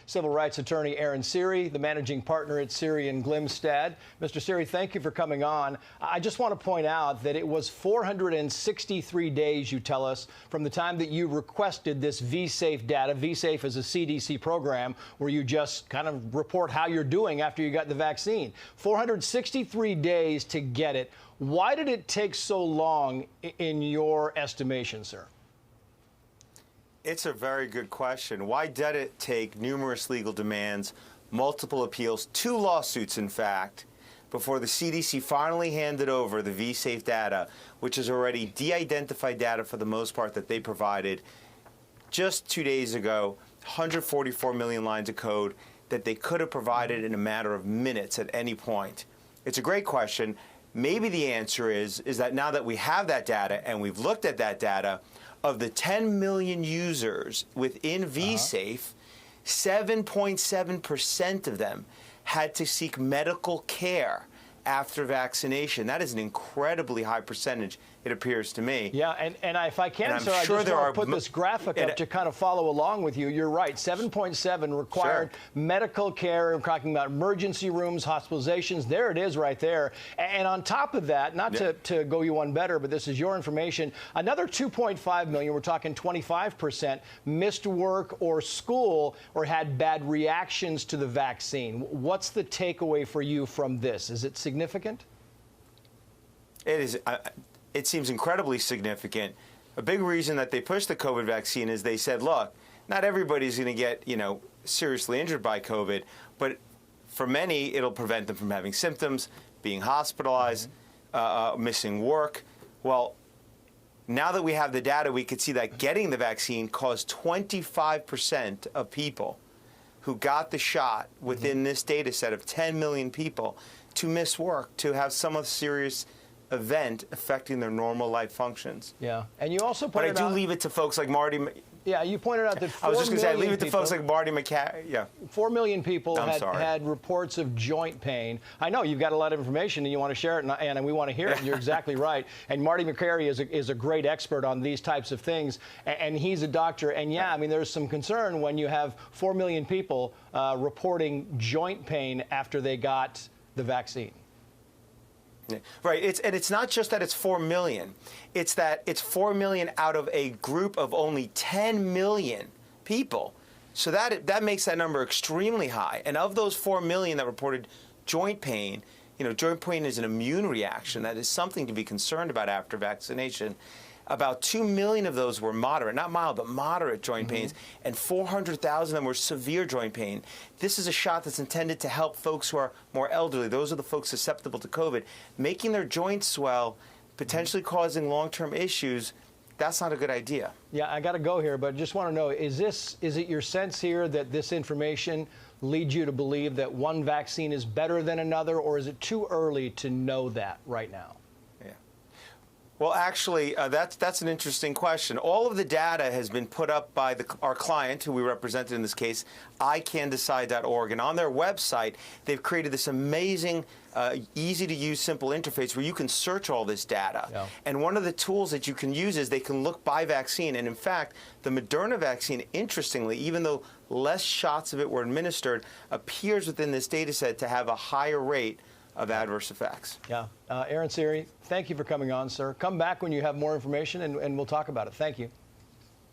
Civil rights attorney Aaron Siri, the managing partner at Siri and Glimstad. Mr. Siri, thank you for coming on. I just want to point out that it was 463 days, you tell us, from the time that you requested this vSafe data. vSafe is a CDC program where you just kind of report how you're doing after you got the vaccine. 463 days to get it. Why did it take so long in your estimation, sir? It's a very good question. Why did it take numerous legal demands, multiple appeals, 2 lawsuits, in fact, before the CDC finally handed over the vSafe data, which is already de-identified data for the most part that they provided just 2 days ago, 144 million lines of code that they could have provided in a matter of minutes at any point? It's a great question. Maybe the answer is that now that we have that data and we've looked at that data, of the 10 million users within vSafe, 7.7% of them had to seek medical care after vaccination. That is an incredibly high percentage, it appears to me. Yeah, and if I can, sir, sure I just want to put this graphic up to kind of follow along with you. You're right, 7.7 required medical care. We're talking about emergency rooms, hospitalizations. There it is right there. And on top of that, not to go you one better, but this is your information, another 2.5 million, we're talking 25%, missed work or school or had bad reactions to the vaccine. What's the takeaway for you from this? Is it significant? It is. It seems incredibly significant. A big reason that they pushed the COVID vaccine is they said, look, not everybody's going to get, seriously injured by COVID, but for many, it'll prevent them from having symptoms, being hospitalized, missing work. Well, now that we have the data, we could see that getting the vaccine caused 25% of people who got the shot within this data set of 10 million people to miss work, to have some serious event affecting their normal life functions. Yeah, and you also pointed out... But I do leave it to folks like Marty... Yeah, you pointed out that 4 I was just going to say, I leave it to people, folks like Marty McCarthy. Yeah. 4 million people had reports of joint pain. I know you've got a lot of information and you want to share it, and we want to hear it. And you're exactly right. And Marty McCarthy is a great expert on these types of things, and he's a doctor. And yeah, I mean, there's some concern when you have 4 million people reporting joint pain after they got the vaccine. Yeah, right. It's not just that it's 4 million. It's that it's 4 million out of a group of only 10 million people. So that makes that number extremely high. And of those 4 million that reported joint pain, joint pain is an immune reaction. That is something to be concerned about after vaccination. About 2 million of those were moderate, not mild, but moderate joint pains, and 400,000 of them were severe joint pain. This is a shot that's intended to help folks who are more elderly. Those are the folks susceptible to COVID. Making their joints swell, potentially causing long-term issues, that's not a good idea. Yeah, I got to go here, but just want to know, is it your sense here that this information leads you to believe that one vaccine is better than another, or is it too early to know that right now? Well, actually, that's an interesting question. All of the data has been put up by our client, who we represented in this case, iCanDecide.org. And on their website, they've created this amazing, easy-to-use, simple interface where you can search all this data. Yeah. And one of the tools that you can use is they can look by vaccine. And in fact, the Moderna vaccine, interestingly, even though less shots of it were administered, appears within this data set to have a higher rate of adverse effects. Yeah. Aaron Siri, thank you for coming on, sir. Come back when you have more information, and we'll talk about it. Thank you.